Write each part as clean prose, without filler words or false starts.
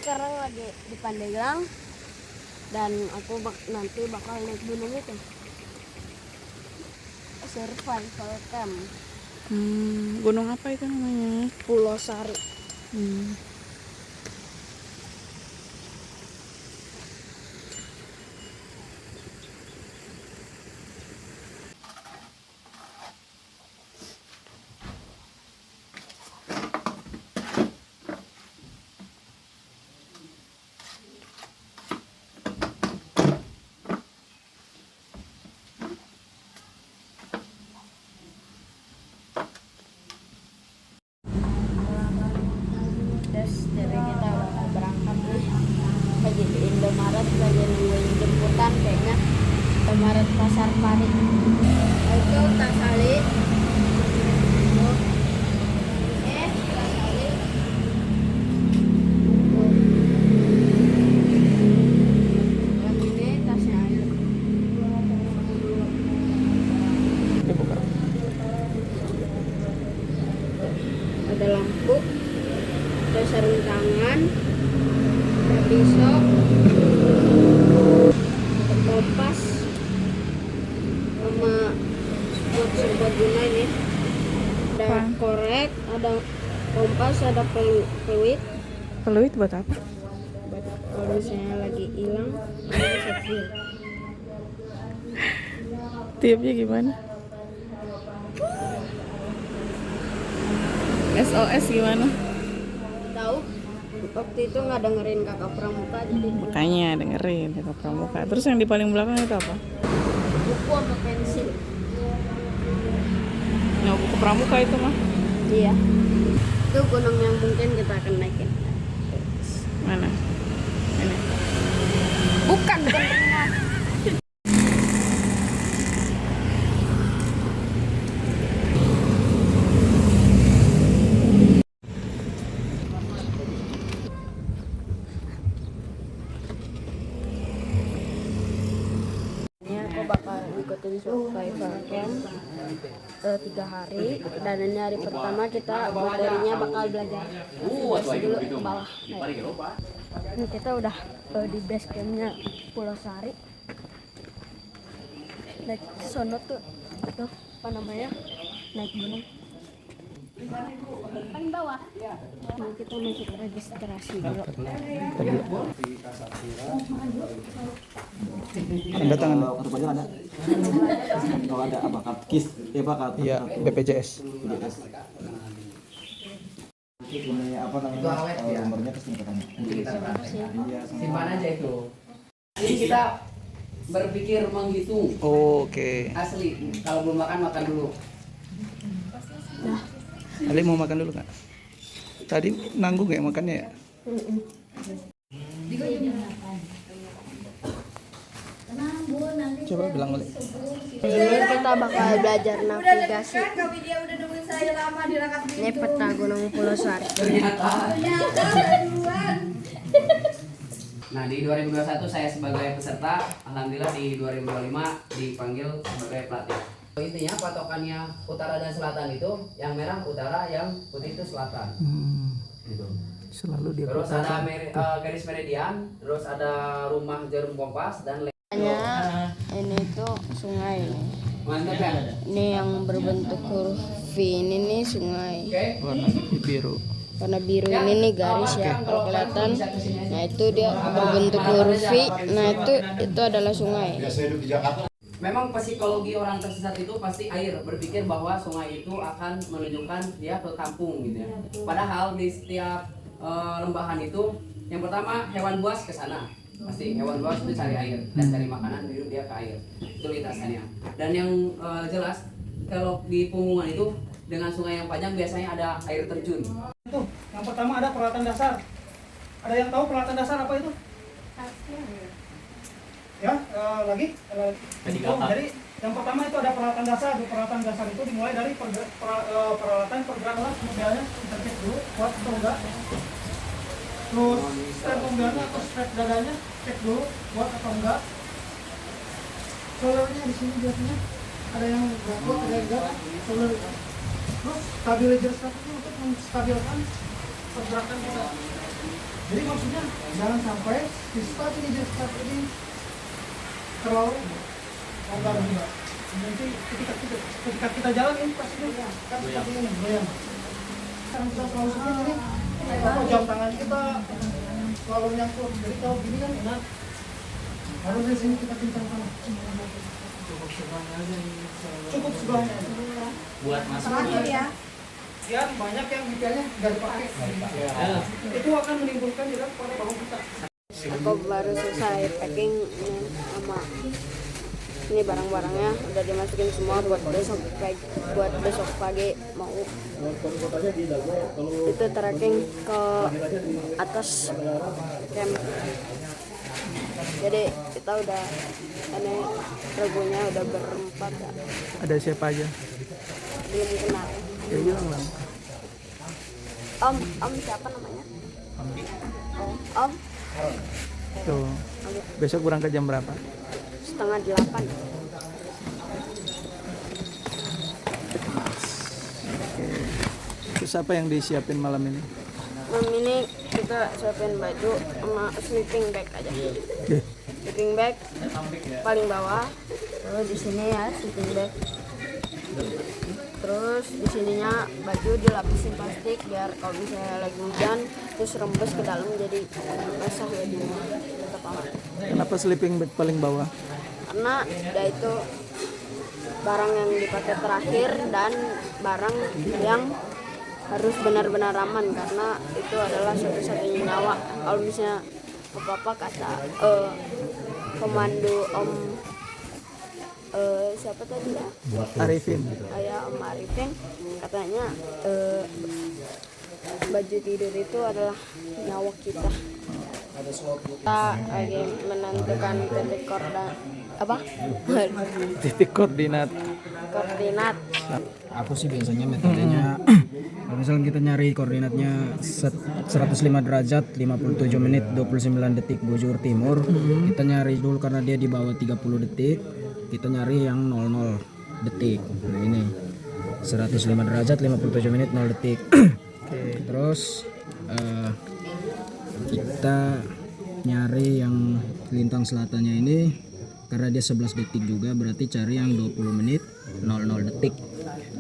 sekarang lagi di Pandeglang dan aku nanti bakal naik gunung itu. Survival camp. Gunung apa itu namanya? Pulau Sari. Terus dari kita udah berangkat nih lagi di Indomaret, lagi nungguin jemputan kayaknya. Indomaret Pasar Pari itu Tasali. Tasali. Yang ini tasnya Ayu. Ada lampu, ada sarung tangan, ada pisau, ada kompas, sama buat serbaguna ini. Ada korek, ada kompas, ada peluit. Peluit buat apa? Buat kalau misalnya lagi hilang, bisa tiup. Tiupnya gimana? SOS gimana? Tahu? Waktu itu nggak dengerin kakak pramuka jadi Makanya dengerin kata pramuka. Terus yang di paling belakang itu apa? buku sama pensil. Yang buku pramuka itu mah? Iya. Itu gunung yang mungkin kita akan naikin. Mana? Ini. Bukan rumah. Ini aku bakal ikutin survival camp 3 hari, dan ini hari pertama kita materinya bakal belajar navigasi dulu ke bawah. Ini kita udah di base campnya Pulau Sari. Naik sono tuh apa namanya, naik gunung paling bawah. Nah, kita masuk registrasi dulu. Tanda tangan kartu pajak ada. Kalau ada apa kartu KIS, apa kartu? Iya, BPJS. BPJS. Ini apa namanya? Nomornya terus katanya. Simpan aja itu. Ini kita berpikir menghitung. Oke. Asli, kalau belum makan makan dulu. Ali mau makan dulu nggak? Tadi nanggung ya makannya ya? Coba bilang balik. Ini kita bakal belajar navigasi. Ini peta Gunung Pulau Sari. Nah, di 2021 saya sebagai peserta, alhamdulillah di 2025 dipanggil sebagai pelatih. Intinya patokannya utara dan selatan itu, yang merah utara, yang putih itu selatan. Gitu. Selalu dia. Terus ada garis meridian, terus ada rumah jarum kompas dan Ini tuh sungai. mantap ya. Ini yang berbentuk huruf V ini nih sungai. Oke. Warna biru. Warna biru ini nih garis ya, kalau kelihatan. Nah itu dia berbentuk huruf V. Nah itu adalah sungai. Memang psikologi orang tersesat itu pasti air, berpikir bahwa sungai itu akan menunjukkan dia ke kampung gitu ya. Padahal di setiap lembahan itu, yang pertama hewan buas ke sana. Pasti hewan buas itu cari air dan cari makanan, hidup dia ke air. Itu lintasannya. Dan yang jelas kalau di Punggungan itu dengan sungai yang panjang biasanya ada air terjun. Tuh, yang pertama ada peralatan dasar. Ada yang tahu peralatan dasar apa itu? Ya, lagi. Jadi yang pertama itu ada peralatan dasar. Peralatan dasar itu dimulai dari peralatan pergerakan modelnya, kita cek dulu kuat atau enggak. Terus strap modelnya atau strap dadanya cek dulu kuat atau enggak. Solarnya di sini biasanya ada yang kuat, ada yang enggak. Solar. Terus stabilizer strap itu untuk menstabilkan pergerakan kita. Jadi maksudnya jangan sampai di start ini terlalu longgar juga. Nanti ketika kita jalan ini pasti kan seperti ini goyang. Sekarang kita selalu seperti ini. Atau jam tangan kita selalu nyangkut. Jadi kalau gini kan enak. Harus di sini kita kencangkan. Cukup sebelahnya. Buat masuk Ya banyak yang BPA-nya nggak dipakai. Itu akan menimbulkan juga pada bahu kita. Aku baru selesai packing sama ini barang-barangnya udah dimasukin semua buat besok pagi mau itu tracking ke atas camp. Jadi kita udah ini regunya udah berempat ya. Ada siapa aja? Belum kenal. Ya bilang lah. Om siapa namanya? Om Tuh. Besok berangkat jam berapa? 7:30. Terus apa yang disiapin malam ini? Malam ini kita siapin baju sama sleeping bag aja. Sleeping bag paling bawah. Terus di sini ya sleeping bag. Terus di sininya baju dilapisin plastik biar kalau misalnya lagi hujan terus rembes ke dalam jadi basah bajunya. Tetap aman. Kenapa sleeping bag paling bawah? Karena ya itu barang yang dipakai terakhir dan barang yang harus benar-benar aman karena itu adalah satu-satunya nyawa. Kalau misalnya apa-apa kata komando Om siapa tadi ya? Arifin. Om Arifin katanya baju tidur itu adalah nyawa kita. Kita lagi menentukan Titik koordinat. Aku sih biasanya metodenya kalau misalnya kita nyari koordinatnya 105 derajat 57 menit 29 detik bujur timur, kita nyari dulu karena dia di bawah 30 detik, kita nyari yang 00 detik. Nah ini 105 derajat 57 menit 0 detik. Terus kita nyari yang lintang selatannya ini karena dia 11 detik juga, berarti cari yang 20 menit 00 detik.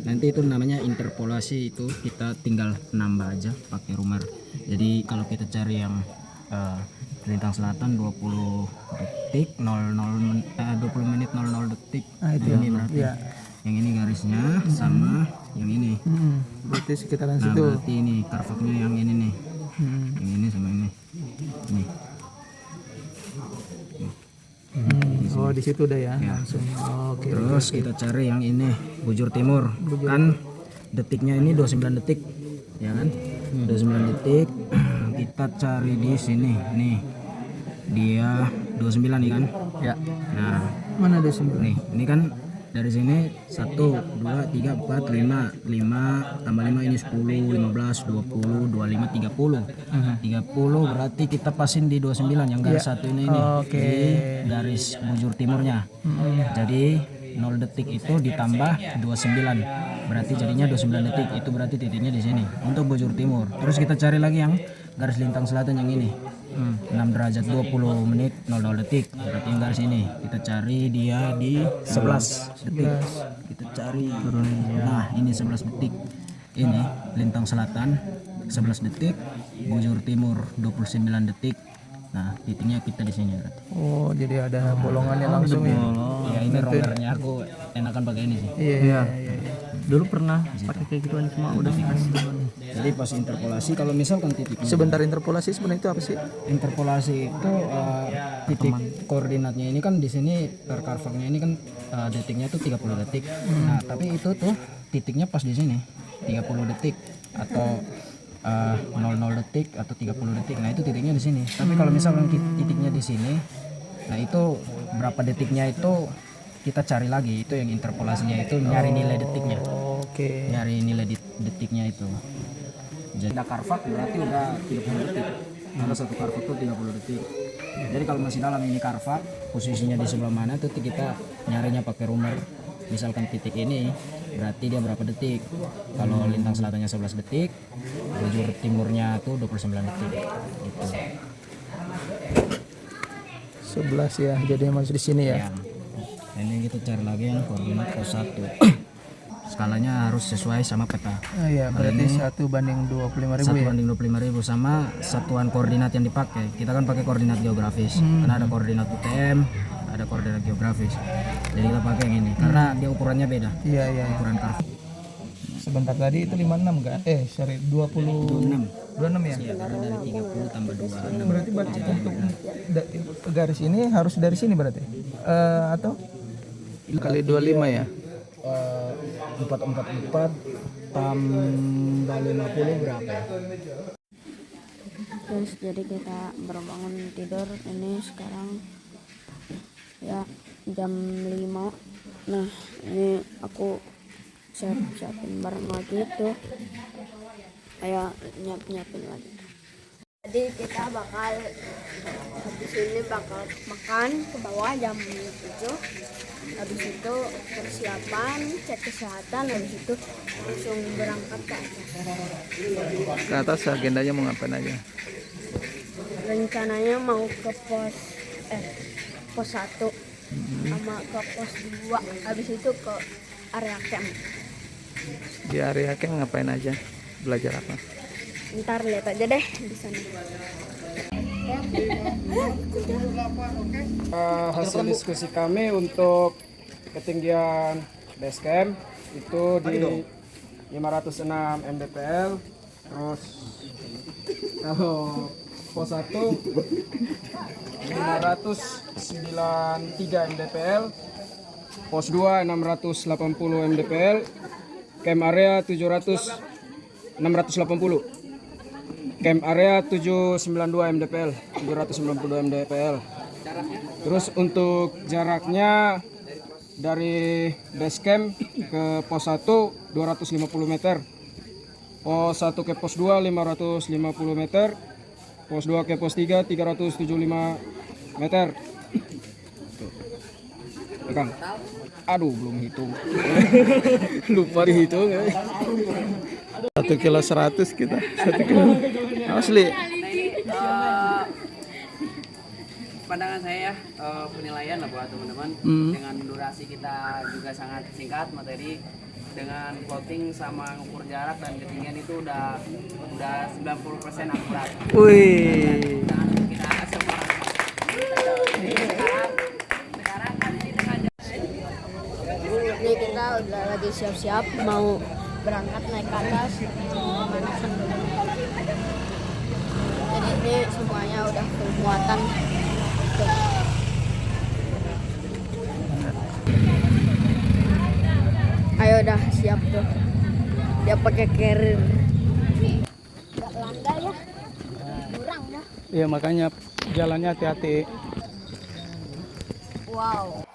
Nanti itu namanya interpolasi, itu kita tinggal nambah aja pakai rumer. Jadi kalau kita cari yang lintang selatan 20 detik 20 menit 00 detik. Itu ini berarti yang ini garisnya sama yang ini. Berarti sekitaran Nah, situ. berarti ini karvaknya yang ini nih. Yang ini sama ini. Ini. Oh di situ udah ya, Ya. langsung. Oke. Terus kita cari yang ini bujur timur. Kan detiknya ini 29 detik, ya kan? 29 detik. Kita cari di sini, nih. Dia 29 nih kan? Ya. Nah, Mana ada sini? nih, ini kan dari sini 1 2 3 4 5 tambah 5 ini 10 15 20 25 30. 30 berarti kita pasin di 29 yang garis satu ini nih. Oke. Di garis bujur timurnya. Jadi 0 detik itu ditambah 29. Berarti jadinya 29 detik. Itu berarti titiknya di sini untuk bujur timur. Terus kita cari lagi yang garis lintang selatan yang ini. 6 derajat 20 menit 00 detik. Berarti yang garis ini kita cari dia di 11 detik. Kita cari. Nah, ini 11 detik. Ini lintang selatan 11 detik, bujur timur 29 detik. Nah, titiknya kita di sini berarti. Oh jadi ada bolongannya langsung ya. Ya ini rollernya aku enakan pakai ini sih. Iya. Dulu pernah pakai kayak gituan cuma udah Jadi pas interpolasi kalau misalkan titiknya Sebentar, interpolasi sebenarnya itu apa sih? interpolasi itu titik koordinatnya ini kan di sini per karvaknya ini kan detiknya itu 30 detik. Nah, tapi itu tuh titiknya pas di sini 30 detik atau 00 detik atau 30 detik. Nah, itu titiknya di sini. Tapi kalau misalkan titiknya di sini, nah itu berapa detiknya itu kita cari lagi, itu yang interpolasinya itu nyari nilai detiknya. Oke. Nyari nilai detiknya itu. Jadi ada karvak berarti udah 30 detik. Kalau satu karvak itu 30 detik. Jadi kalau masih dalam ini karvak, posisinya di sebelah mana itu kita nyarinya pakai rumer. misalkan titik ini berarti dia berapa detik. Kalau lintang selatannya 11 detik, bujur timurnya tuh 29 detik gitu. 11 ya, jadi masih di sini ya. Ya. Ini kita cari lagi yang koordinat pos 1. Skalanya harus sesuai sama peta. Iya, berarti 1:25.000 1 ya. banding 25.000 sama satuan koordinat yang dipakai. Kita kan pakai koordinat geografis. Karena ada koordinat UTM, ada koordinat geografis. Jadi kita pakai yang ini karena dia ukurannya beda. Iya, iya. Ukuran kartu. Sebentar tadi itu 56 kan? Sorry, 26 ya? Iya, karena dari 30 tambah 26. Berarti untuk garis ini harus dari sini berarti? Atau? Kali 25 ya? 444 tambah 50 berapa ya? Terus jadi kita berbangun tidur ini sekarang ya jam 5. Nah ini aku siapin barang lagi tuh, kayak nyiapin lagi. Jadi kita bakal habis ini bakal makan ke bawah jam 7. Habis itu persiapan, cek kesehatan, habis itu langsung berangkat ke atas. Ke atas agendanya mau ngapain aja? Rencananya mau ke pos 1 sama ke pos 2, habis itu ke area camp. Di area camp ngapain aja? Belajar apa? Ntar lihat aja deh di sana. Hasil diskusi kami untuk ketinggian base camp itu di 506 mdpl, terus kalau pos 1 593 mdpl, pos 2 680 mdpl, camp area 680, camp area 792 mdpl, 792 mdpl. Terus untuk jaraknya dari base camp ke pos 1 250 meter, pos 1 ke pos 2 550 meter, pos 2 ke pos 3 375 meter. Tekan. Aduh, belum hitung. Lupa dihitung. 1 kilo 100 kita. 1 kilo. Asli. Pandangan saya penilaian lah buat teman-teman dengan durasi kita juga sangat singkat materi, dengan plotting sama ngukur jarak dan ketinggian itu udah 90% akurat. Wih. Dan kita semua sekarang kan di tengah jalan. Ini kita udah lagi siap-siap mau berangkat naik ke atas pemanasan dulu. Jadi ini semuanya udah full muatan. Ayo udah siap tuh. Dia pakai carrier. Gak landai ya. Kurang ya. Iya, makanya jalannya hati-hati. Wow.